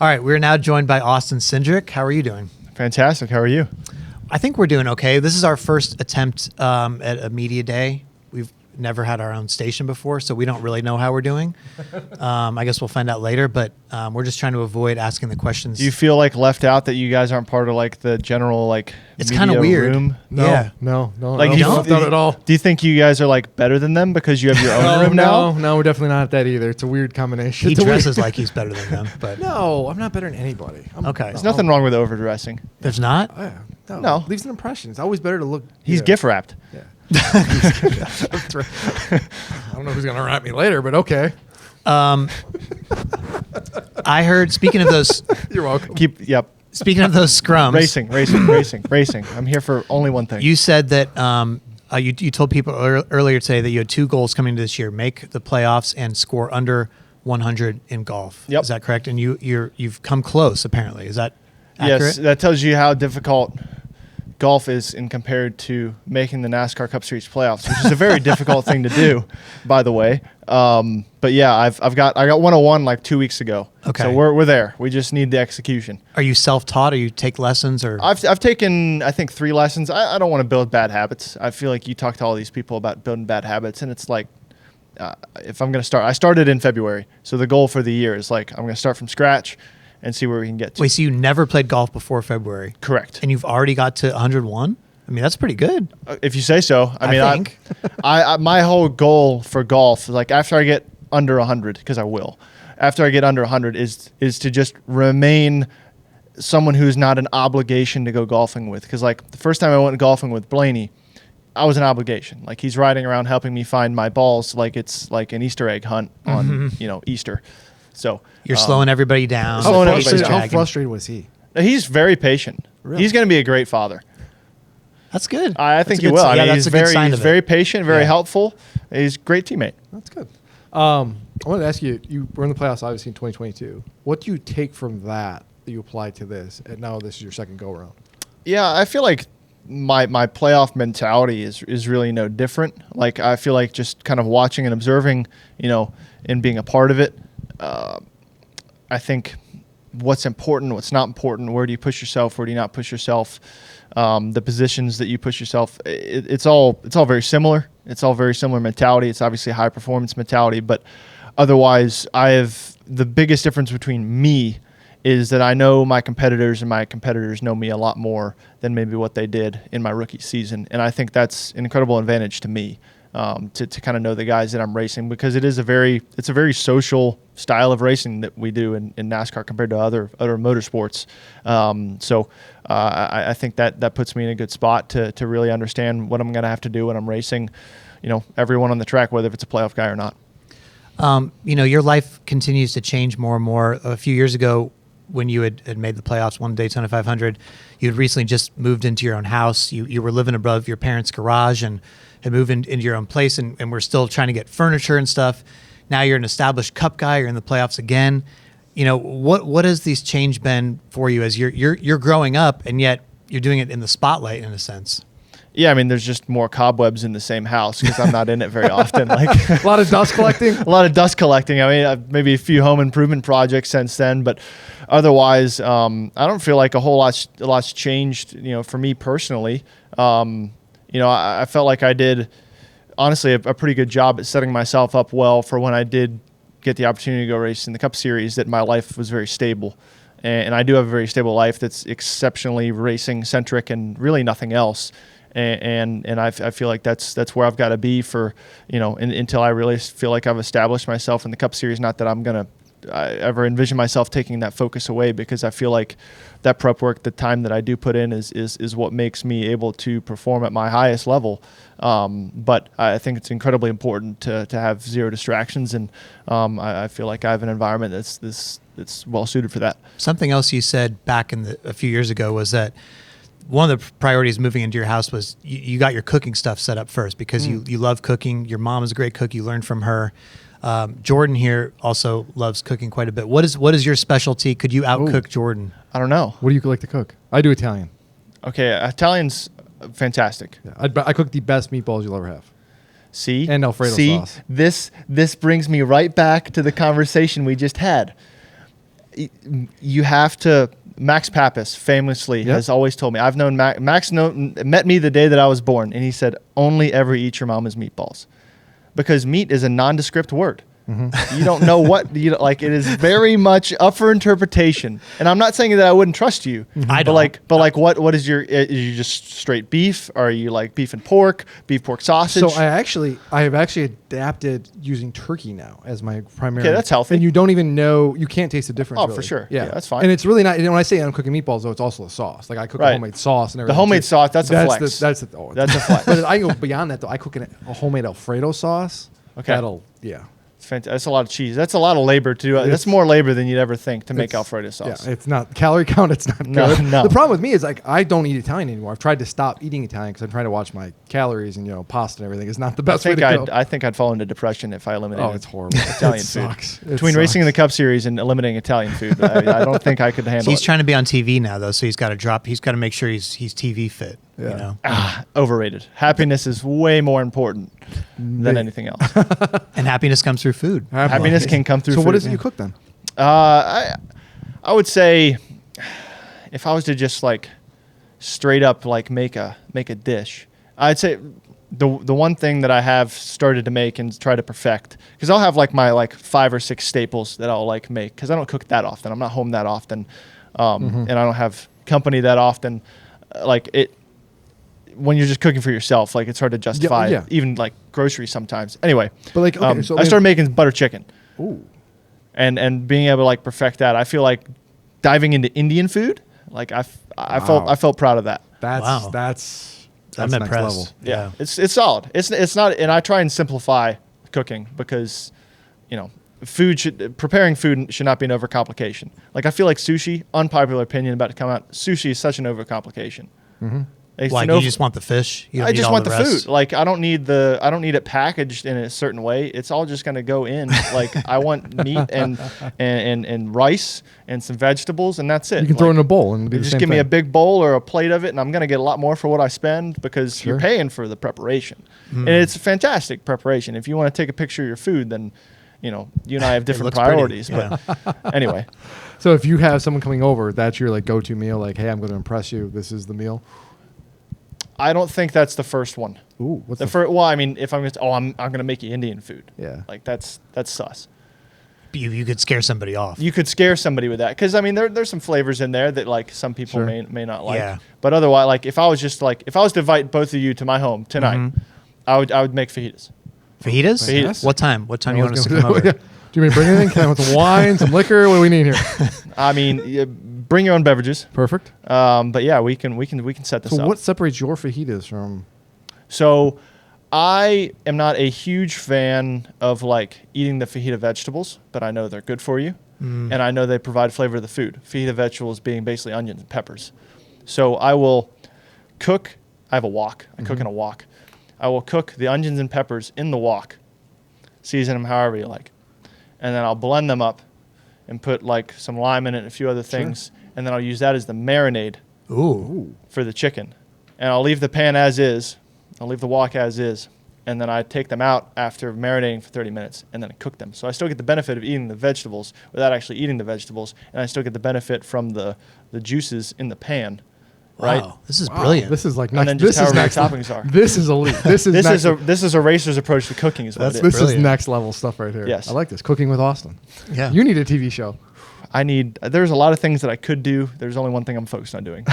All right, we're now joined by Austin Cindric. How are you doing? Fantastic. How are you? I think we're doing okay. This is our first attempt at a media day. We've never had our own station before, so we don't really know how we're doing. I guess we'll find out later, but we're just trying to avoid asking the questions. Do you feel like left out that you guys aren't part of like the general It's kind of weird. room? No. Like you don't? left out at all. Do you think you guys are like better than them because you have your own room now? No, we're definitely not that either. It's a weird combination. He dresses like he's better than them, but No, I'm not better than anybody. Okay. There's nothing wrong with overdressing. There's not? Oh, yeah. No. Leaves an impression. It's always better to look. He's gift wrapped. Yeah. I don't know who's gonna wrap me later, but okay. I heard. Speaking of those, You're welcome. speaking of those scrums, Racing. I'm here for only one thing. you said that you told people earlier today that you had two goals coming to this year: make the playoffs and score under 100 in golf. Yep. Is that correct? And you've come close. Apparently, is that accurate? Yes, that tells you how difficult golf is in compared to making the NASCAR Cup Series playoffs, which is a very difficult thing to do, by the way. But yeah, I got 101 like 2 weeks ago. Okay. So we're there. We just need the execution. Are you self-taught, or you take lessons, or I've taken, I think, 3 lessons. I don't want to build bad habits. I feel like you talk to all these people about building bad habits, and it's like, if I'm going to start, I started in February. So the goal for the year is like, I'm going to start from scratch and see where we can get to. wait? So you never played golf before February? Correct. And you've already got to 101? I mean, that's pretty good. If you say so. I mean, think. I my whole goal for golf is like after I get under 100, because I will, after I get under 100 is to just remain someone who's not an obligation to go golfing with. Because like the first time I went golfing with Blaney, I was an obligation. Like he's riding around helping me find my balls like it's like an Easter egg hunt on Easter. So You're slowing everybody down. Slowing How everybody's frustrated, how dragging. frustrated was he? he's very patient. Really? He's going to be a great father. That's good. I think That's a he good will. si- I yeah, mean, that's he's a good sign he's of very it. patient, very Yeah. helpful. He's a great teammate. That's good. I wanted to ask you. You were in the playoffs, obviously, in 2022. What do you take from that you apply to this? And now this is your second go around. Yeah, I feel like my playoff mentality is really no different. Like I feel like just kind of watching and observing, and being a part of it. I think what's important, what's not important, where do you push yourself, where do you not push yourself, the positions that you push yourself. It's all very similar. It's all very similar mentality. It's obviously a high performance mentality, but otherwise, the biggest difference between me is that I know my competitors, and my competitors know me a lot more than maybe what they did in my rookie season. And I think that's an incredible advantage to me, to kind of know the guys that I'm racing, because it's a very social style of racing that we do in NASCAR compared to other motorsports. So I think that puts me in a good spot to really understand what I'm going to have to do when I'm racing, everyone on the track, whether if it's a playoff guy or not. Your life continues to change more and more. A few years ago, when you had made the playoffs, won Daytona 500, you had recently just moved into your own house. You were living above your parents' garage and had moved into your own place, and we're still trying to get furniture and stuff. Now you're an established Cup guy. You're in the playoffs again. What has these change been for you as you're growing up, and yet you're doing it in the spotlight in a sense? Yeah, I mean, there's just more cobwebs in the same house because I'm not in it very often. Like A lot of dust collecting. a lot of dust collecting. I mean, maybe a few home improvement projects since then, but otherwise, I don't feel like a lot's changed. For me personally, I felt like I did honestly a pretty good job at setting myself up well for when I did get the opportunity to go race in the Cup Series. That my life was very stable, and I do have a very stable life that's exceptionally racing centric and really nothing else. And I feel like that's where I've got to be for, until I really feel like I've established myself in the Cup Series. Not that I'm going to ever envision myself taking that focus away, because I feel like that prep work, the time that I do put in is what makes me able to perform at my highest level. But I think it's incredibly important to have zero distractions. And I feel like I have an environment that's well suited for that. Something else you said back a few years ago was that one of the priorities moving into your house was you got your cooking stuff set up first because you love cooking. Your mom is a great cook. You learned from her. Jordan here also loves cooking quite a bit. What is your specialty? Could you outcook Jordan? I don't know. What do you like to cook? I do Italian. Okay, Italian's fantastic. Yeah, I cook the best meatballs you'll ever have. See? And Alfredo sauce. This brings me right back to the conversation we just had. you have to. Max Papis famously has always told me. I've known Max met me the day that I was born, and he said, "Only ever eat your mama's meatballs," because meat is a non-descript word. You don't know what you like. It is very much up for interpretation. And I'm not saying that I wouldn't trust you. I don't. What is is you just straight beef? Or are you like beef and pork, pork sausage? So I have actually adapted using turkey now as my primary. Okay, that's healthy. And you don't even know, you can't taste the difference. Oh, really. for sure. Yeah. Yeah, that's fine. And it's really not. And when I say I'm cooking meatballs, though, it's also a sauce. Like I cook a homemade sauce and everything. The homemade too. sauce, that's a flex. That's a flex. But I can go beyond that though. I cook a homemade Alfredo sauce. Okay. Yeah. That's a lot of cheese. That's a lot of labor to do. That's more labor than you'd ever think to make Alfredo sauce. Yeah, it's not calorie count. It's not good. No. The problem with me is like I don't eat Italian anymore. I've tried to stop eating Italian because I'm trying to watch my calories and pasta and everything. It's not the best way to go. I think I'd fall into depression if I eliminated. Oh, it's horrible. Italian It food. sucks. Between racing in the Cup Series and eliminating Italian food, I don't think I could handle He's it. trying to be on TV now, though, so he's got to drop. He's got to make sure he's TV fit. Yeah. You know, Overrated. Happiness is way more important than anything else. and happiness comes through food. Happiness can come through So food. what is it you cook then? I would say if I was to just like straight up like make a dish, I'd say the one thing that I have started to make and try to perfect, because I'll have like my like 5 or 6 staples that I'll like make, because I don't cook that often. I'm not home that often, and I don't have company that often. Like it. When you're just cooking for yourself, like it's hard to justify even like groceries sometimes. Anyway, But like, okay, so I started making butter chicken. Ooh. And being able to like perfect that, I feel like diving into Indian food, like I felt proud of that. That's I'm next impressed. level. Yeah, it's solid. It's not, and I try and simplify cooking because, preparing food should not be an overcomplication. Like I feel like sushi, unpopular opinion about to come out. Sushi is such an overcomplication. Why? You just want the fish? You don't I need just all want the rest? food. Like I don't need it packaged in a certain way. It's all just gonna go in. Like I want meat and rice and some vegetables, and that's it. You can throw it in a bowl and do the just same give me thing. a big bowl or a plate of it, and I'm gonna get a lot more for what I spend because you're paying for the preparation, and it's a fantastic preparation. If you want to take a picture of your food, then you and I have different looks pretty, priorities. yeah. But anyway, So if you have someone coming over, that's your like go-to meal. Like, hey, I'm going to impress you. This is the meal. I don't think that's the first one. Ooh, what's The first? Well, I mean, if I'm gonna make you Indian food. Yeah. Like that's sus. You could scare somebody off. You could scare somebody with that because I mean there's some flavors in there that like some people Sure. may not like. Yeah. But otherwise, like if I was to invite both of you to my home tonight, I would make fajitas. Fajitas? Fajitas. What time? What time I you was want us to gonna- come over? Yeah. Do you want me to bring anything? Can I want some wine, some liquor? What do we need here? I mean, bring your own beverages. Perfect. But yeah, we can set this So up. what separates your fajitas from? So I am not a huge fan of like eating the fajita vegetables, but I know they're good for you. And I know they provide flavor to the food. Fajita vegetables being basically onions and peppers. So I will cook. I have a wok. I cook in a wok. I will cook the onions and peppers in the wok, season them however you like, and then I'll blend them up and put like some lime in it and a few other things, and then I'll use that as the marinade Ooh. for the chicken. And I'll leave the pan as is. I'll leave the wok as is. And then I take them out after marinating for 30 minutes and then I cook them. So I still get the benefit of eating the vegetables without actually eating the vegetables. And I still get the benefit from the juices in the pan. Right? Wow. This is Wow, brilliant. This is like And next. then This just is however next. many toppings are. This is elite. This is This is a racer's approach to cooking is what it is. this is brilliant. next level stuff right here. Yes. I like this. Cooking with Austin. Yeah. You need a TV show. There's a lot of things that I could do. There's only one thing I'm focused on doing.